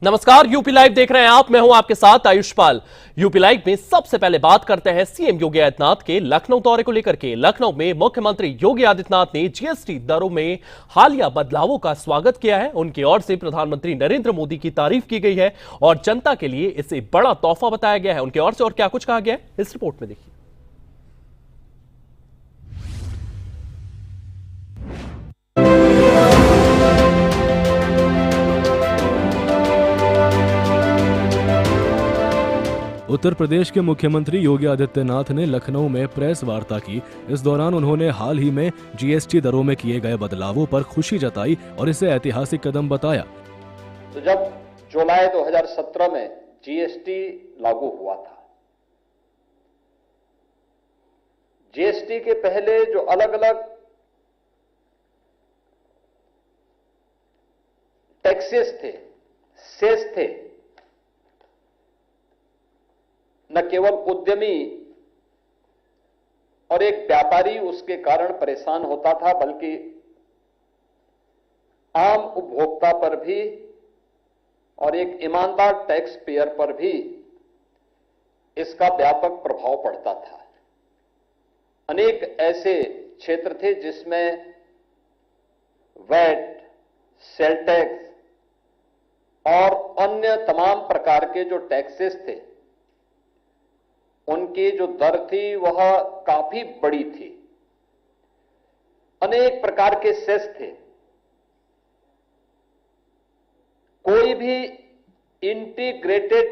नमस्कार, UP live देख रहे हैं आप। मैं हूं आपके साथ आयुष्पाल। यूपी लाइव में सबसे पहले बात करते हैं सीएम योगी आदित्यनाथ के लखनऊ दौरे को लेकर के। लखनऊ में मुख्यमंत्री योगी आदित्यनाथ ने जीएसटी दरों में हालिया बदलावों का स्वागत किया है। उनकी ओर से प्रधानमंत्री नरेंद्र मोदी की तारीफ की गई है और जनता के लिए इसे बड़ा तोहफा बताया गया है। उनकी ओर से और क्या कुछ कहा गया है, इस रिपोर्ट में देखिए। उत्तर प्रदेश के मुख्यमंत्री योगी आदित्यनाथ ने लखनऊ में प्रेस वार्ता की। इस दौरान उन्होंने हाल ही में जीएसटी दरों में किए गए बदलावों पर खुशी जताई और इसे ऐतिहासिक कदम बताया। तो जब जुलाई 2017 में जीएसटी लागू हुआ था, जीएसटी के पहले जो अलग अलग टैक्सेस थे, सेस थे, न केवल उद्यमी और एक व्यापारी उसके कारण परेशान होता था, बल्कि आम उपभोक्ता पर भी और एक ईमानदार टैक्स पेयर पर भी इसका व्यापक प्रभाव पड़ता था। अनेक ऐसे क्षेत्र थे जिसमें वैट, सेल टैक्स और अन्य तमाम प्रकार के जो टैक्सेस थे, उनकी जो दर थी वह काफी बड़ी थी। अनेक प्रकार के सेस थे। कोई भी इंटीग्रेटेड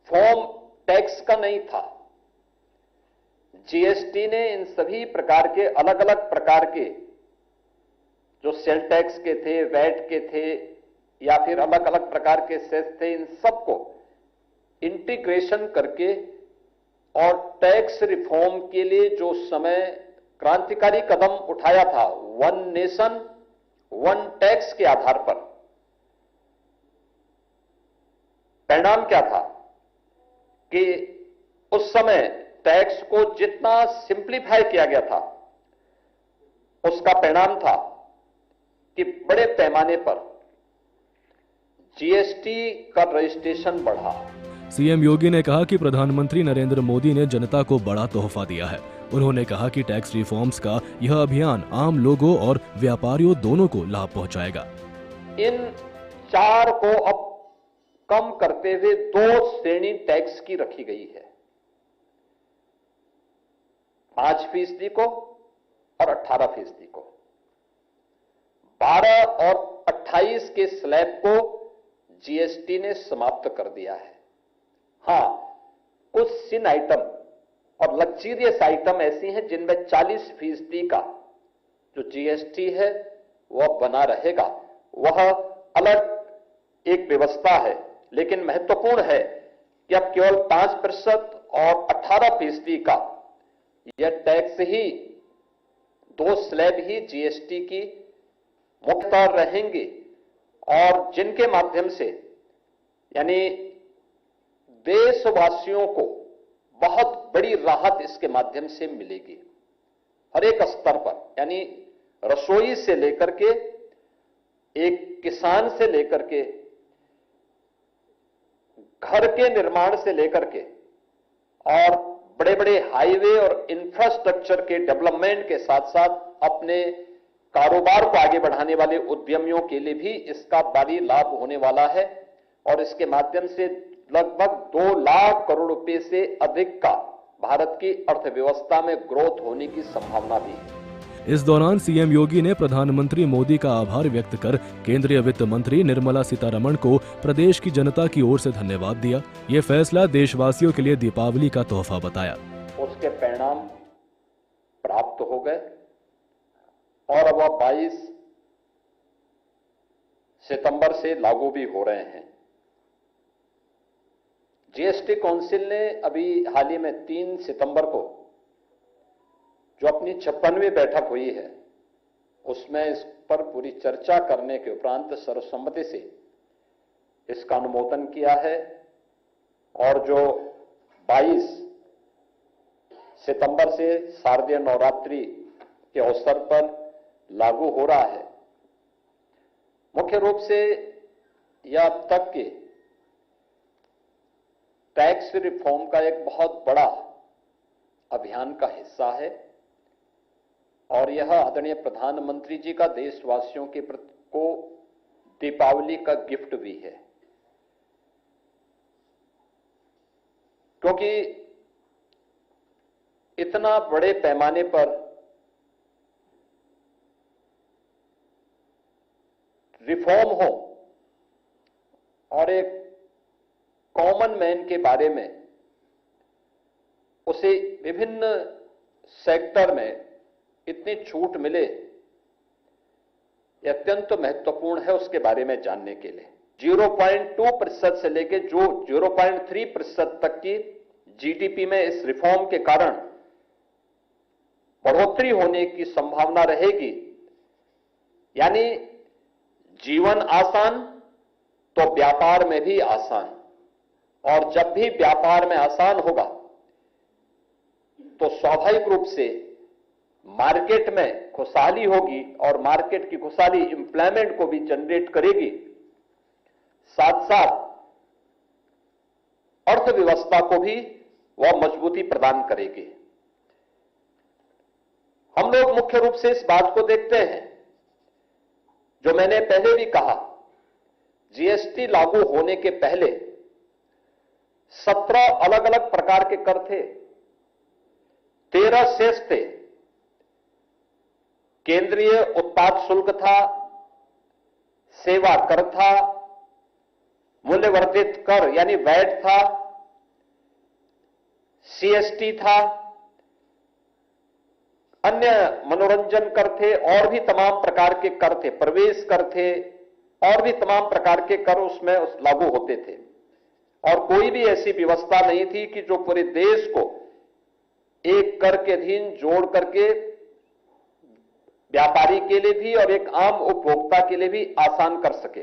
फॉर्म टैक्स का नहीं था। जीएसटी ने इन सभी प्रकार के अलग अलग प्रकार के जो सेल टैक्स के थे, वैट के थे या फिर अलग अलग प्रकार के सेस थे, इन सबको इंटीग्रेशन करके और टैक्स रिफॉर्म के लिए जो समय क्रांतिकारी कदम उठाया था, वन नेशन वन टैक्स के आधार पर, परिणाम क्या था कि उस समय टैक्स को जितना सिंप्लीफाई किया गया था, उसका परिणाम था कि बड़े पैमाने पर जीएसटी का रजिस्ट्रेशन बढ़ा। सीएम योगी ने कहा कि प्रधानमंत्री नरेंद्र मोदी ने जनता को बड़ा तोहफा दिया है। उन्होंने कहा कि टैक्स रिफॉर्म्स का यह अभियान आम लोगों और व्यापारियों दोनों को लाभ पहुंचाएगा। इन चार को अब कम करते हुए 2 श्रेणी टैक्स की रखी गई है, 5% को और 18% को। 12 और 28 के स्लैब को जीएसटी ने समाप्त कर दिया है। हां, कुछ सिन आइटम और लग्जरियस आइटम ऐसी हैं जिनमें 40% का जो जीएसटी है वह बना रहेगा। वह अलग एक व्यवस्था है, लेकिन महत्वपूर्ण है कि अब केवल 5% और 18% का यह टैक्स ही, 2 स्लैब ही जीएसटी की मुख्य रहेंगे और जिनके माध्यम से यानी देशवासियों को बहुत बड़ी राहत इसके माध्यम से मिलेगी हर एक स्तर पर। यानी रसोई से लेकर के, एक किसान से लेकर के, घर के निर्माण से लेकर के और बड़े बड़े हाईवे और इंफ्रास्ट्रक्चर के डेवलपमेंट के साथ साथ अपने कारोबार को आगे बढ़ाने वाले उद्यमियों के लिए भी इसका भारी लाभ होने वाला है और इसके माध्यम से लगभग 2 लाख करोड़ रुपए से अधिक का भारत की अर्थव्यवस्था में ग्रोथ होने की संभावना भी है। इस दौरान सीएम योगी ने प्रधानमंत्री मोदी का आभार व्यक्त कर केंद्रीय वित्त मंत्री निर्मला सीतारमण को प्रदेश की जनता की ओर से धन्यवाद दिया। ये फैसला देशवासियों के लिए दीपावली का तोहफा बताया। उसके परिणाम प्राप्त हो गए और अब 22 सितंबर से लागू भी हो रहे हैं। जीएसटी काउंसिल ने अभी हाल ही में 3 सितंबर को जो अपनी 56वीं बैठक हुई है, उसमें इस पर पूरी चर्चा करने के उपरांत सर्वसम्मति से इसका अनुमोदन किया है और जो 22 सितंबर से शारदीय नवरात्रि के अवसर पर लागू हो रहा है, मुख्य रूप से यह अब तक के टैक्स रिफॉर्म का एक बहुत बड़ा अभियान का हिस्सा है और यह आदरणीय प्रधानमंत्री जी का देशवासियों के प्रति को दीपावली का गिफ्ट भी है, क्योंकि इतना बड़े पैमाने पर रिफॉर्म हो और एक कॉमन मैन के बारे में उसे विभिन्न सेक्टर में इतनी छूट मिले, यह अत्यंत महत्वपूर्ण है उसके बारे में जानने के लिए। 0.2% से लेकर जो 0.3% तक की जीडीपी में इस रिफॉर्म के कारण बढ़ोतरी होने की संभावना रहेगी। यानी जीवन आसान तो व्यापार में भी आसान, और जब भी व्यापार में आसान होगा तो स्वाभाविक रूप से मार्केट में खुशहाली होगी और मार्केट की खुशहाली एम्प्लॉयमेंट को भी जनरेट करेगी, साथ साथ अर्थव्यवस्था को भी वह मजबूती प्रदान करेगी। हम लोग मुख्य रूप से इस बात को देखते हैं, जो मैंने पहले भी कहा, जीएसटी लागू होने के पहले 17 अलग अलग प्रकार के कर थे, 13 सेस थे। केंद्रीय उत्पाद शुल्क था, सेवा कर था, मूल्यवर्धित कर यानी वैट था, सीएसटी था, अन्य मनोरंजन कर थे और भी तमाम प्रकार के कर थे, प्रवेश कर थे और भी तमाम प्रकार के कर उसमें लागू होते थे। और कोई भी ऐसी व्यवस्था नहीं थी कि जो पूरे देश को एक कर के अधीन जोड़ करके व्यापारी के लिए भी और एक आम उपभोक्ता के लिए भी आसान कर सके।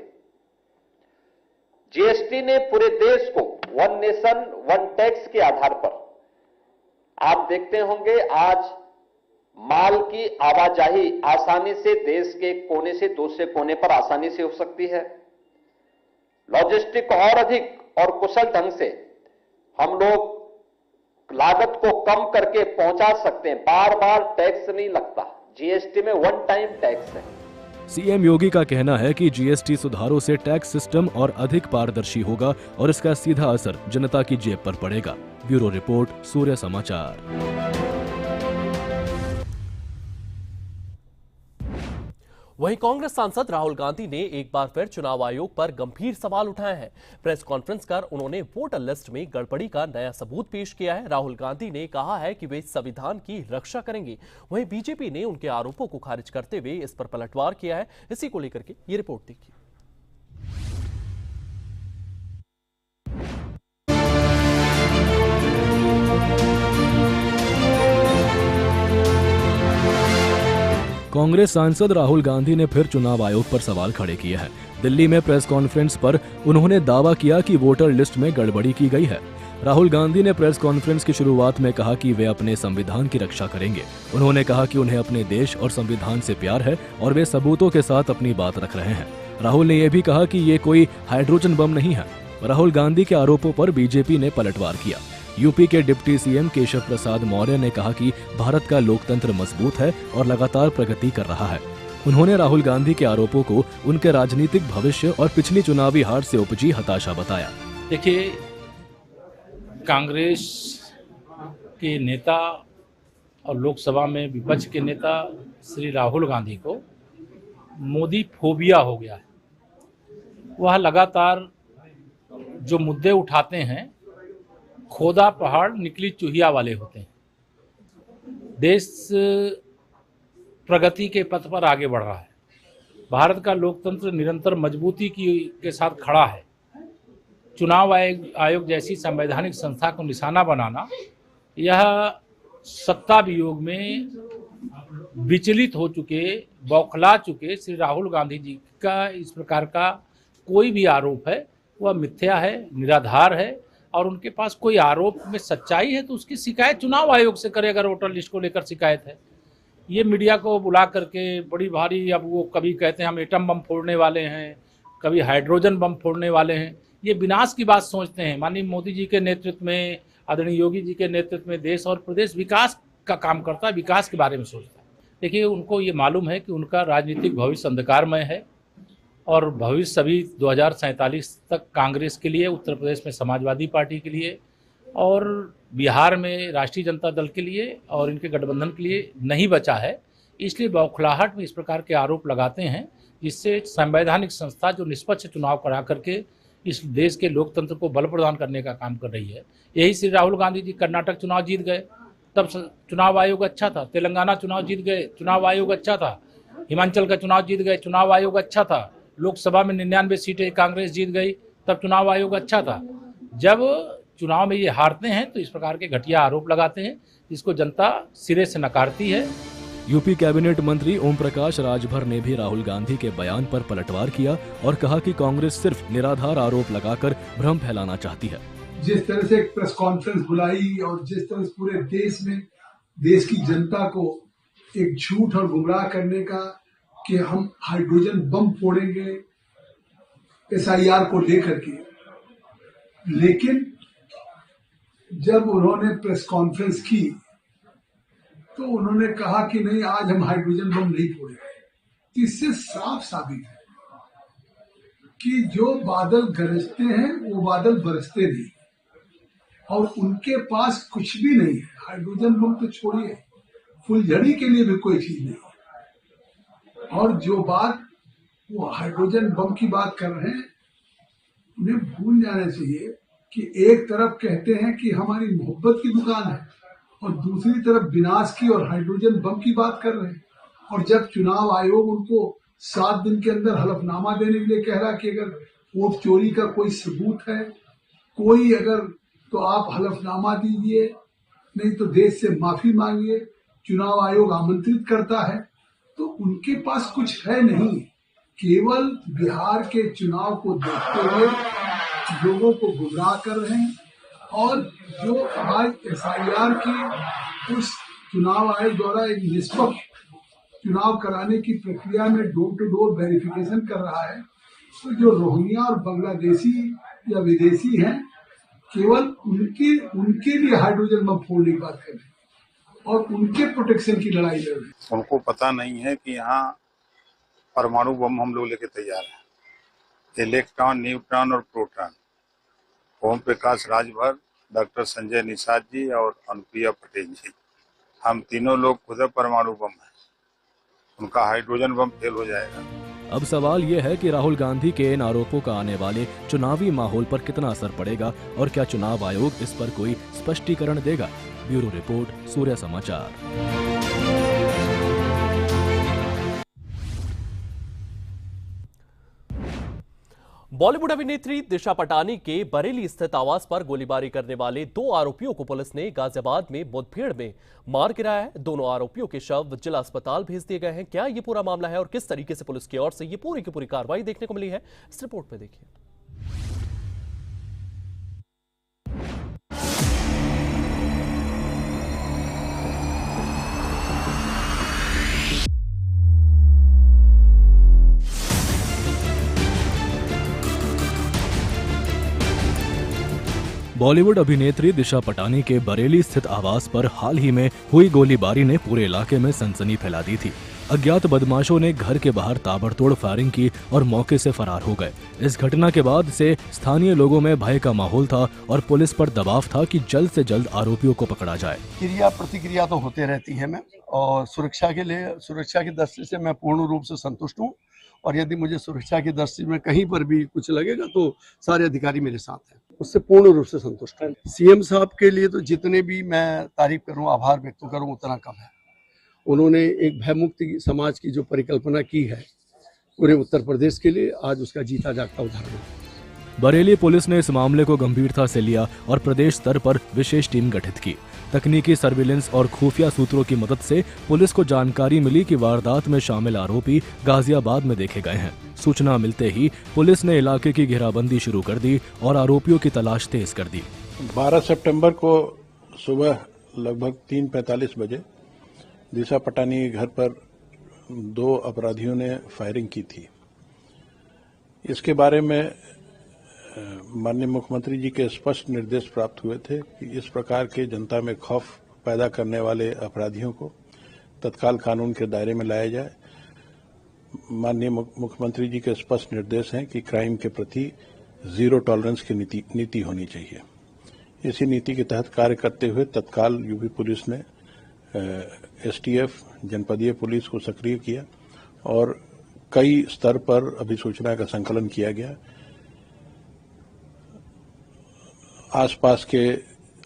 जीएसटी ने पूरे देश को वन नेशन वन टैक्स के आधार पर, आप देखते होंगे आज माल की आवाजाही आसानी से देश के एक कोने से दूसरे कोने पर आसानी से हो सकती है। लॉजिस्टिक और अधिक और कुशल ढंग से हम लोग लागत को कम करके पहुंचा सकते हैं, बार बार टैक्स नहीं लगता। जीएसटी में वन टाइम टैक्स है। सीएम योगी का कहना है कि जीएसटी सुधारों से टैक्स सिस्टम और अधिक पारदर्शी होगा और इसका सीधा असर जनता की जेब पर पड़ेगा। ब्यूरो रिपोर्ट, सूर्य समाचार। वहीं कांग्रेस सांसद राहुल गांधी ने एक बार फिर चुनाव आयोग पर गंभीर सवाल उठाए हैं। प्रेस कॉन्फ्रेंस कर उन्होंने वोटर लिस्ट में गड़बड़ी का नया सबूत पेश किया है। राहुल गांधी ने कहा है कि वे संविधान की रक्षा करेंगे। वहीं बीजेपी ने उनके आरोपों को खारिज करते हुए इस पर पलटवार किया है। इसी को लेकर के ये रिपोर्ट देखिए। कांग्रेस सांसद राहुल गांधी ने फिर चुनाव आयोग पर सवाल खड़े किए हैं। दिल्ली में प्रेस कॉन्फ्रेंस पर उन्होंने दावा किया कि वोटर लिस्ट में गड़बड़ी की गई है। राहुल गांधी ने प्रेस कॉन्फ्रेंस की शुरुआत में कहा कि वे अपने संविधान की रक्षा करेंगे। उन्होंने कहा कि उन्हें अपने देश और संविधान से प्यार है और वे सबूतों के साथ अपनी बात रख रहे हैं। राहुल ने यह भी कहा कि ये कोई हाइड्रोजन बम नहीं है। राहुल गांधी के आरोपों पर बीजेपी ने पलटवार किया। यूपी के डिप्टी सीएम केशव प्रसाद मौर्य ने कहा कि भारत का लोकतंत्र मजबूत है और लगातार प्रगति कर रहा है। उन्होंने राहुल गांधी के आरोपों को उनके राजनीतिक भविष्य और पिछली चुनावी हार से उपजी हताशा बताया। देखिए, कांग्रेस के नेता और लोकसभा में विपक्ष के नेता श्री राहुल गांधी को मोदी फोबिया हो गया है। वह लगातार जो मुद्दे उठाते हैं खोदा पहाड़ निकली चूहिया वाले होते हैं। देश प्रगति के पथ पर आगे बढ़ रहा है। भारत का लोकतंत्र निरंतर मजबूती के साथ खड़ा है। चुनाव आयोग जैसी संवैधानिक संस्था को निशाना बनाना, यह सत्ता वियोग में विचलित हो चुके, बौखला चुके श्री राहुल गांधी जी का इस प्रकार का कोई भी आरोप है वह मिथ्या है, निराधार है। और उनके पास कोई आरोप में सच्चाई है तो उसकी शिकायत चुनाव आयोग से करे। अगर वोटर लिस्ट को लेकर शिकायत है, ये मीडिया को बुला करके बड़ी भारी, अब वो कभी कहते हैं हम एटम बम फोड़ने वाले हैं, कभी हाइड्रोजन बम फोड़ने वाले हैं। ये विनाश की बात सोचते हैं। माननीय मोदी जी के नेतृत्व में, आदरणीय योगी जी के नेतृत्व में देश और प्रदेश विकास का काम करता है, विकास के बारे में सोचता है। देखिए, उनको ये मालूम है कि उनका राजनीतिक भविष्य अंधकारमय है और भविष्य अभी 2047 तक कांग्रेस के लिए, उत्तर प्रदेश में समाजवादी पार्टी के लिए और बिहार में राष्ट्रीय जनता दल के लिए और इनके गठबंधन के लिए नहीं बचा है। इसलिए बौखलाहट में इस प्रकार के आरोप लगाते हैं, जिससे संवैधानिक संस्था जो निष्पक्ष चुनाव करा करके इस देश के लोकतंत्र को बल प्रदान करने का काम कर रही है। यही श्री राहुल गांधी जी कर्नाटक चुनाव जीत गए, तब चुनाव आयोग अच्छा था। तेलंगाना चुनाव जीत गए, चुनाव आयोग अच्छा था। हिमाचल का चुनाव जीत गए, चुनाव आयोग अच्छा था। लोकसभा में 99 सीटें कांग्रेस जीत गई, तब चुनाव आयोग अच्छा था। जब चुनाव में ये हारते हैं तो इस प्रकार के घटिया आरोप लगाते हैं, जिसको जनता सिरे से नकारती है। यूपी कैबिनेट मंत्री ओम प्रकाश राजभर ने भी राहुल गांधी के बयान पर पलटवार किया और कहा कि कांग्रेस सिर्फ निराधार आरोप लगाकर भ्रम फैलाना चाहती है। जिस तरह से एक प्रेस कॉन्फ्रेंस बुलाई और जिस तरह से पूरे देश में देश की जनता को एक झूठ और गुमराह करने का कि हम हाइड्रोजन बम फोड़ेंगे SIR को लेकर के, लेकिन जब उन्होंने प्रेस कॉन्फ्रेंस की तो उन्होंने कहा कि नहीं, आज हम हाइड्रोजन बम नहीं फोड़ेंगे। इससे साफ साबित है कि जो बादल गरजते हैं वो बादल बरसते नहीं और उनके पास कुछ भी नहीं है। हाइड्रोजन बम तो छोड़िए, फुलझड़ी के लिए भी कोई चीज नहीं है। और जो बात वो हाइड्रोजन बम की बात कर रहे हैं, उन्हें भूल जाना चाहिए कि एक तरफ कहते हैं कि हमारी मोहब्बत की दुकान है और दूसरी तरफ विनाश की और हाइड्रोजन बम की बात कर रहे हैं। और जब चुनाव आयोग उनको 7 दिन के अंदर हलफनामा देने के लिए कह रहा कि अगर वोट चोरी का कोई सबूत है, कोई अगर, तो आप हलफनामा दीजिए, नहीं तो देश से माफी मांगिए। चुनाव आयोग आमंत्रित करता है तो उनके पास कुछ है नहीं, केवल बिहार के चुनाव को देखते हुए लोगों को गुमराह कर रहे हैं। और जो आज SIR की उस चुनाव आयोग द्वारा एक निष्पक्ष चुनाव कराने की प्रक्रिया में डोर टू डोर वेरिफिकेशन कर रहा है, तो जो रोहिंग्या और बांग्लादेशी या विदेशी हैं, केवल उनके लिए हाइड्रोजन बम फोड़ने की बात कर रहे हैं और उनके प्रोटेक्शन की लड़ाई लड़ रहे हैं। उनको पता नहीं है कि यहाँ परमाणु बम हम लोग लेके तैयार हैं। इलेक्ट्रॉन, न्यूट्रॉन और प्रोटॉन। ओम प्रकाश राजभर, डॉक्टर संजय निषाद जी और अनुप्रिया पटेल जी, हम तीनों लोग खुद परमाणु बम हैं। उनका हाइड्रोजन बम फेल हो जाएगा। अब सवाल ये है कि राहुल गांधी के इन आरोपों का आने वाले चुनावी माहौल पर कितना असर पड़ेगा और क्या चुनाव आयोग इस पर कोई स्पष्टीकरण देगा। ब्यूरो रिपोर्ट, सूर्य समाचार। बॉलीवुड अभिनेत्री दिशा पटानी के बरेली स्थित आवास पर गोलीबारी करने वाले 2 आरोपियों को पुलिस ने गाजियाबाद में मुठभेड़ में मार गिराया है। दोनों आरोपियों के शव जिला अस्पताल भेज दिए गए हैं। क्या ये पूरा मामला है और किस तरीके से पुलिस की ओर से ये पूरी की पूरी कार्रवाई देखने को मिली है, इस रिपोर्ट में देखिए। बॉलीवुड अभिनेत्री दिशा पटानी के बरेली स्थित आवास पर हाल ही में हुई गोलीबारी ने पूरे इलाके में सनसनी फैला दी थी। अज्ञात बदमाशों ने घर के बाहर ताबड़तोड़ फायरिंग की और मौके से फरार हो गए। इस घटना के बाद से स्थानीय लोगों में भय का माहौल था और पुलिस पर दबाव था कि जल्द से जल्द आरोपियों को पकड़ा जाए। क्रिया प्रतिक्रिया तो होते रहती है मैम, और सुरक्षा की दृष्टि से मैं पूर्ण रूप से संतुष्ट हूँ। और यदि मुझे सुरक्षा की दृष्टि में कहीं पर भी कुछ लगेगा तो सारे अधिकारी मेरे साथ हैं, उससे पूर्ण रूप से संतुष्ट हैं। सीएम साहब के लिए तो जितने भी मैं तारीफ करूं, आभार व्यक्त करूं, उतना कम है। उन्होंने एक भयमुक्त समाज की जो परिकल्पना की है पूरे उत्तर प्रदेश के लिए, आज उसका जीता जागता उदाहरण है। बरेली पुलिस ने इस मामले को गंभीरता से लिया और प्रदेश स्तर पर विशेष टीम गठित की। तकनीकी सर्विलेंस और खुफिया सूत्रों की मदद से पुलिस को जानकारी मिली कि वारदात में शामिल आरोपी गाजियाबाद में देखे गए हैं। सूचना मिलते ही पुलिस ने इलाके की घेराबंदी शुरू कर दी और आरोपियों की तलाश तेज कर दी। 12 सितंबर को सुबह लगभग 3:45 बजे दिशा पटानी के घर पर 2 अपराधियों ने फायरिंग की थी। इसके बारे में माननीय मुख्यमंत्री जी के स्पष्ट निर्देश प्राप्त हुए थे कि इस प्रकार के जनता में खौफ पैदा करने वाले अपराधियों को तत्काल कानून के दायरे में लाया जाए। माननीय मुख्यमंत्री जी के स्पष्ट निर्देश हैं कि क्राइम के प्रति जीरो टॉलरेंस की नीति होनी चाहिए। इसी नीति के तहत कार्य करते हुए तत्काल यूपी पुलिस ने एसटीएफ जनपदीय पुलिस को सक्रिय किया और कई स्तर पर अभिसूचना का संकलन किया गया। आसपास के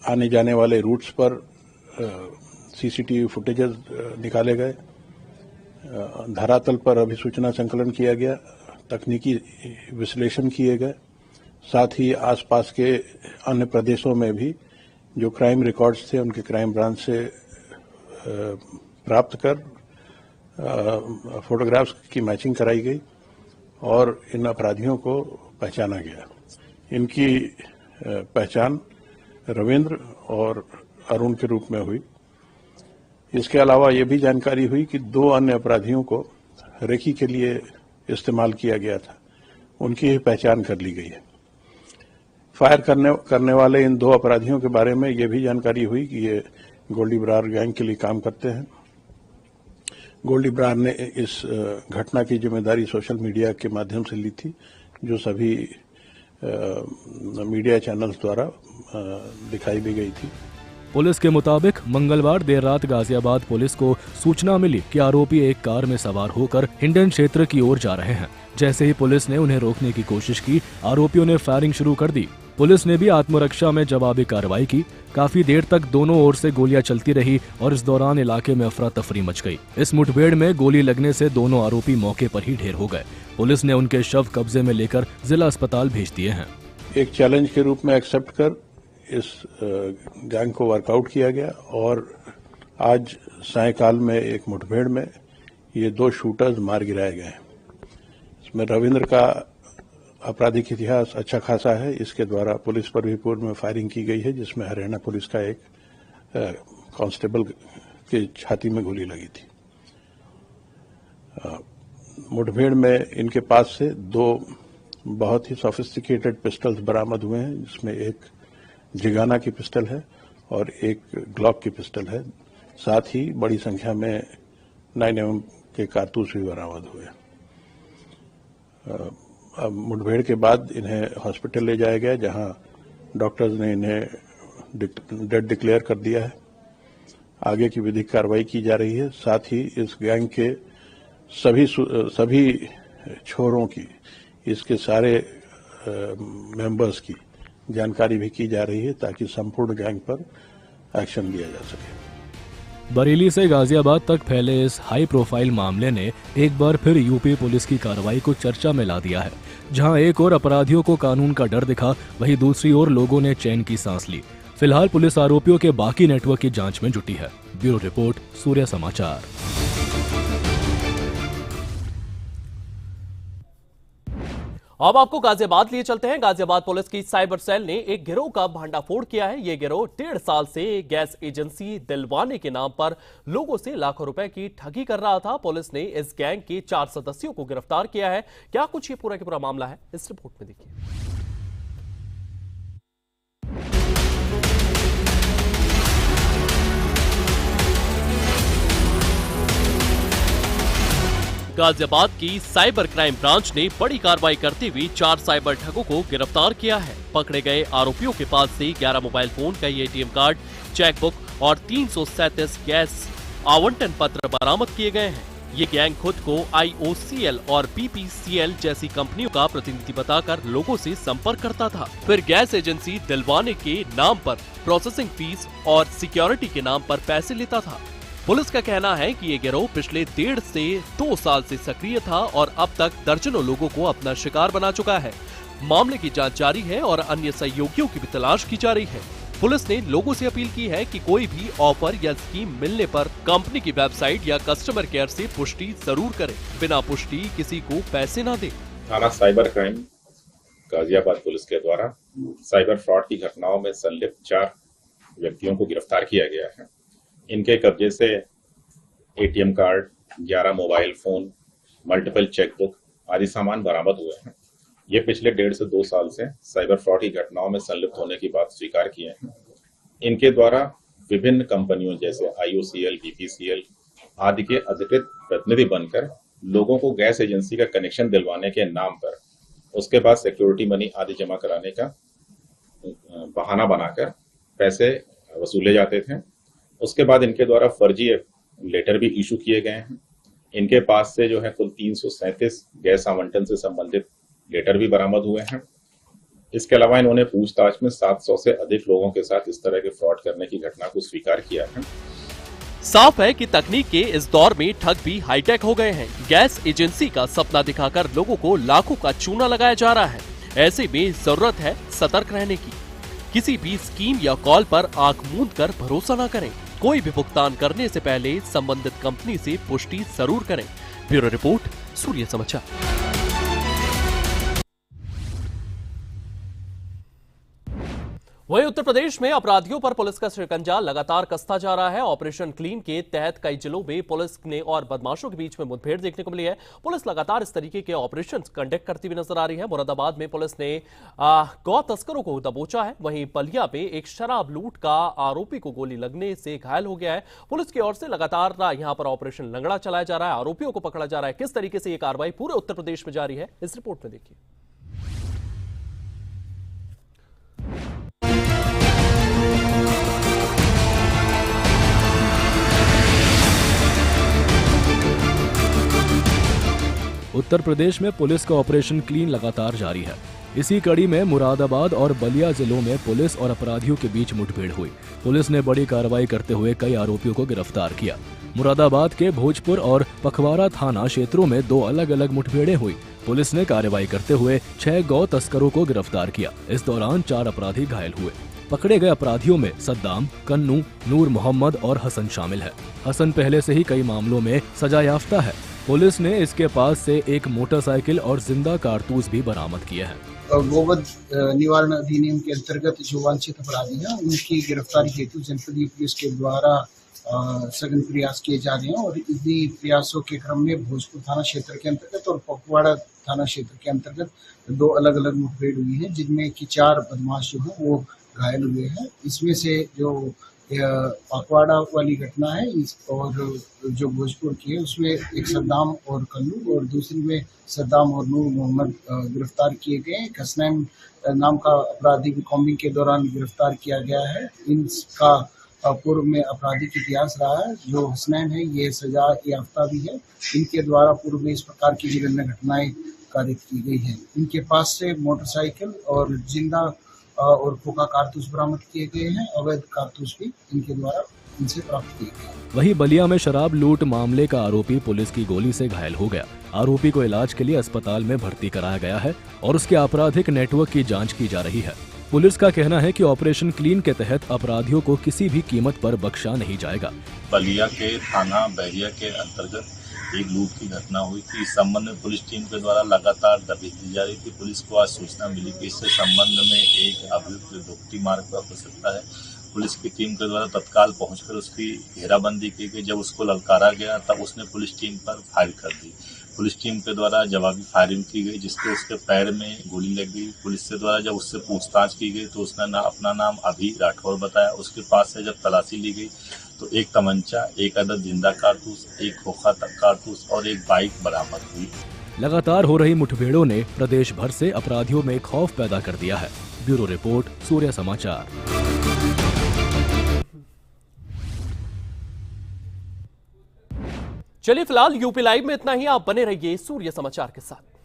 आने जाने वाले रूट्स पर सीसीटीवी फुटेजेस निकाले गए, धरातल पर अभिसूचना संकलन किया गया, तकनीकी विश्लेषण किए गए, साथ ही आसपास के अन्य प्रदेशों में भी जो क्राइम रिकॉर्ड्स थे उनके क्राइम ब्रांच से प्राप्त कर फोटोग्राफ्स की मैचिंग कराई गई और इन अपराधियों को पहचाना गया। इनकी पहचान रविंद्र और अरुण के रूप में हुई। इसके अलावा ये भी जानकारी हुई कि 2 अन्य अपराधियों को रेकी के लिए इस्तेमाल किया गया था, उनकी ही पहचान कर ली गई है। फायर करने वाले इन 2 अपराधियों के बारे में ये भी जानकारी हुई कि ये गोल्डी बरार गैंग के लिए काम करते हैं। गोल्डी बरार ने इस घटना की जिम्मेदारी सोशल मीडिया के माध्यम से ली थी, जो सभी मीडिया चैनल्स द्वारा दिखाई भी गई थी। पुलिस के मुताबिक मंगलवार देर रात गाजियाबाद पुलिस को सूचना मिली कि आरोपी एक कार में सवार होकर हिंडन क्षेत्र की ओर जा रहे हैं। जैसे ही पुलिस ने उन्हें रोकने की कोशिश की, आरोपियों ने फायरिंग शुरू कर दी। पुलिस ने भी आत्मरक्षा में जवाबी कार्रवाई की। काफी देर तक दोनों ओर से गोलियां चलती रही और इस दौरान इलाके में अफरा तफरी मच गई। इस मुठभेड़ में गोली लगने से दोनों आरोपी मौके पर ही ढेर हो गए। पुलिस ने उनके शव कब्जे में लेकर जिला अस्पताल भेज दिए हैं। एक चैलेंज के रूप में एक्सेप्ट कर इस गैंग को वर्कआउट किया गया और आज सायंकाल में एक मुठभेड़ में ये 2 शूटर्स मार गिराए गए। इसमें रविंद्र का आपराधिक इतिहास अच्छा खासा है। इसके द्वारा पुलिस पर भी पूर्व में फायरिंग की गई है, जिसमें हरियाणा पुलिस का एक कांस्टेबल के छाती में गोली लगी थी। मुठभेड़ में इनके पास से 2 बहुत ही सोफिस्टिकेटेड पिस्टल्स बरामद हुए हैं, जिसमें एक जिगाना की पिस्टल है और एक ग्लॉक की पिस्टल है। साथ ही बड़ी संख्या में 9mm के कारतूस भी बरामद हुए। अब मुठभेड़ के बाद इन्हें हॉस्पिटल ले जाया गया, जहां डॉक्टर्स ने इन्हें डेड डिक्लेयर कर दिया है। आगे की विधिक कार्रवाई की जा रही है। साथ ही इस गैंग के सभी छोरों की, इसके सारे मेंबर्स की जानकारी भी की जा रही है, ताकि संपूर्ण गैंग पर एक्शन लिया जा सके। बरेली से गाजियाबाद तक फैले इस हाई प्रोफाइल मामले ने एक बार फिर यूपी पुलिस की कार्रवाई को चर्चा में ला दिया है। जहां एक और अपराधियों को कानून का डर दिखा, वहीं दूसरी ओर लोगों ने चैन की सांस ली। फिलहाल पुलिस आरोपियों के बाकी नेटवर्क की जांच में जुटी है। ब्यूरो रिपोर्ट, सूर्य समाचार। अब आपको गाजियाबाद लिए चलते हैं। गाजियाबाद पुलिस की साइबर सेल ने एक गिरोह का भंडाफोड़ किया है। ये गिरोह 1.5 साल से गैस एजेंसी दिलवाने के नाम पर लोगों से लाखों रुपए की ठगी कर रहा था। पुलिस ने इस गैंग के 4 सदस्यों को गिरफ्तार किया है। क्या कुछ ये पूरा का पूरा मामला है, इस रिपोर्ट में देखिए। गाजियाबाद की साइबर क्राइम ब्रांच ने बड़ी कार्रवाई करते हुए 4 साइबर ठगों को गिरफ्तार किया है। पकड़े गए आरोपियों के पास से 11 मोबाइल फोन, कई एटीएम कार्ड, चेकबुक और 337 गैस आवंटन पत्र बरामद किए गए हैं। ये गैंग खुद को IOCL और BPCL जैसी कंपनियों का प्रतिनिधि बताकर लोगों से संपर्क करता था। फिर गैस एजेंसी दिलवाने के नाम पर प्रोसेसिंग फीस और सिक्योरिटी के नाम पर पैसे लेता था। पुलिस का कहना है कि ये गिरोह पिछले 1.5 से 2 साल से सक्रिय था और अब तक दर्जनों लोगों को अपना शिकार बना चुका है। मामले की जांच जारी है और अन्य सहयोगियों की भी तलाश की जा रही है। पुलिस ने लोगों से अपील की है कि कोई भी ऑफर या स्कीम मिलने पर कंपनी की वेबसाइट या कस्टमर केयर से पुष्टि जरूर करें। बिना पुष्टि किसी को पैसे न दें। थाना साइबर क्राइम गाजियाबाद पुलिस के द्वारा साइबर फ्रॉड की घटनाओं में संलिप्त 4 व्यक्तियों को गिरफ्तार किया गया है। इनके कब्जे से ATM card, 11 mobile phone, multiple chequebook आदि सामान बरामद हुए हैं। ये पिछले 1.5 से 2 साल से साइबर फ्रॉड की घटनाओं में संलिप्त होने की बात स्वीकार किए हैं। इनके द्वारा विभिन्न कंपनियों जैसे IOCL, BPCL आदि के अधिकृत प्रतिनिधि बनकर लोगों को गैस एजेंसी का कनेक्शन दिलवाने के नाम पर उसके बाद सिक्योरिटी मनी आदि जमा कराने का बहाना बनाकर पैसे वसूले जाते थे। उसके बाद इनके द्वारा फर्जी लेटर भी इशू किए गए हैं। इनके पास से जो है कुल 337 गैस आवंटन से संबंधित लेटर भी बरामद हुए हैं। इसके अलावा इन्होंने पूछताछ में 700 से अधिक लोगों के साथ इस तरह के फ्रॉड करने की घटना को स्वीकार किया है। साफ है कि तकनीक के इस दौर में ठग भी हाईटेक हो गए हैं। गैस एजेंसी का सपना दिखाकर लोगों को लाखों का चूना लगाया जा रहा है। ऐसे में जरूरत है सतर्क रहने की। किसी भी स्कीम या कॉल पर आंख मूंद कर भरोसा न करें। कोई भी भुगतान करने से पहले संबंधित कंपनी से पुष्टि जरूर करें। ब्यूरो रिपोर्ट, सूर्य समाचार। वहीं उत्तर प्रदेश में अपराधियों पर पुलिस का शिकंजा लगातार कसता जा रहा है। ऑपरेशन क्लीन के तहत कई जिलों में पुलिस ने और बदमाशों के बीच में मुठभेड़ देखने को मिली है। पुलिस लगातार इस तरीके के ऑपरेशन कंडक्ट करती हुई नजर आ रही है। मुरादाबाद में पुलिस ने गौ तस्करों को दबोचा है। वहीं बलिया में एक शराब लूट का आरोपी को गोली लगने से घायल हो गया है। पुलिस की ओर से लगातार यहां पर ऑपरेशन लंगड़ा चलाया जा रहा है। आरोपियों को पकड़ा जा रहा है। किस तरीके से यह कार्रवाई पूरे उत्तर प्रदेश में जारी है, इस रिपोर्ट में देखिए। उत्तर प्रदेश में पुलिस का ऑपरेशन क्लीन लगातार जारी है। इसी कड़ी में मुरादाबाद और बलिया जिलों में पुलिस और अपराधियों के बीच मुठभेड़ हुई। पुलिस ने बड़ी कार्रवाई करते हुए कई आरोपियों को गिरफ्तार किया। मुरादाबाद के भोजपुर और पखवाड़ा थाना क्षेत्रों में 2 अलग अलग मुठभेड़ें हुई। पुलिस ने कार्रवाई करते हुए 6 गौ तस्करों को गिरफ्तार किया। इस दौरान 4 अपराधी घायल हुए। पकड़े गए अपराधियों में सद्दाम, कन्नू, नूर मोहम्मद और हसन शामिल है। हसन पहले से ही कई मामलों में सजायाफ्ता है। पुलिस ने इसके पास से एक मोटरसाइकिल और जिंदा कारतूस भी बरामद किए हैं। गोवध निवारण अधिनियम के अंतर्गत जो वांछित अपराधी हैं उनकी गिरफ्तारी हेतु जनपदीय पुलिस के द्वारा सघन प्रयास किए जा रहे हैं और इन्हीं प्रयासों के क्रम में भोजपुर थाना क्षेत्र के अंतर्गत और पखवाड़ा थाना क्षेत्र के अंतर्गत 2 अलग अलग मुठभेड़ हुई है, जिनमें कि 4 बदमाश जो है वो घायल हुए हैं। इसमें से जो पखवाड़ा वाली घटना है और जो भोजपुर की है उसमें एक सद्दाम और कल्लू और दूसरी में सद्दाम और नूर मोहम्मद गिरफ्तार किए गए। हसनैन नाम का अपराधी कॉम्बिंग के दौरान गिरफ्तार किया गया है। इनका पूर्व में आपराधिक इतिहास रहा है। जो हसनैन है ये सजा याफ्ता भी है। इनके द्वारा पूर्व में इस प्रकार की विभिन्न घटनाएं कारित की गई है। इनके पास से मोटरसाइकिल और जिंदा और खोखा कारतूस बरामद किए गए हैं। अवैध कारतूस भी इनके द्वारा इनसे प्राप्त किए गए। वहीं बलिया में शराब लूट मामले का आरोपी पुलिस की गोली से घायल हो गया। आरोपी को इलाज के लिए अस्पताल में भर्ती कराया गया है और उसके आपराधिक नेटवर्क की जांच की जा रही है। पुलिस का कहना है कि ऑपरेशन क्लीन के तहत अपराधियों को किसी भी कीमत पर बख्शा नहीं जाएगा। बलिया के थाना बहरिया के अंतर्गत एक लूट की घटना हुई थी। इस संबंध में पुलिस टीम के द्वारा लगातार दबिश दी जा रही थी। पुलिस को आज सूचना मिली कि इससे संबंध में एक अभियुक्त दुखती मार्ग पर हो सकता है। पुलिस की टीम के द्वारा तत्काल पहुंचकर उसकी घेराबंदी की गई। जब उसको ललकारा गया तब उसने पुलिस टीम पर फायर कर दी। पुलिस टीम के द्वारा जवाबी फायरिंग की गई, जिससे उसके पैर में गोली लग गई। पुलिस के द्वारा जब उससे पूछताछ की गई तो उसने अपना नाम अभी राठौर बताया। उसके पास से जब तलाशी ली गई तो एक तमंचा, एक अदद जिंदा कारतूस, एक खोखा कारतूस और एक बाइक बरामद हुई। लगातार हो रही मुठभेड़ों ने प्रदेश भर से अपराधियों में खौफ पैदा कर दिया है। ब्यूरो रिपोर्ट, सूर्य समाचार। चलिए फिलहाल यूपी लाइव में इतना ही। आप बने रहिए सूर्य समाचार के साथ।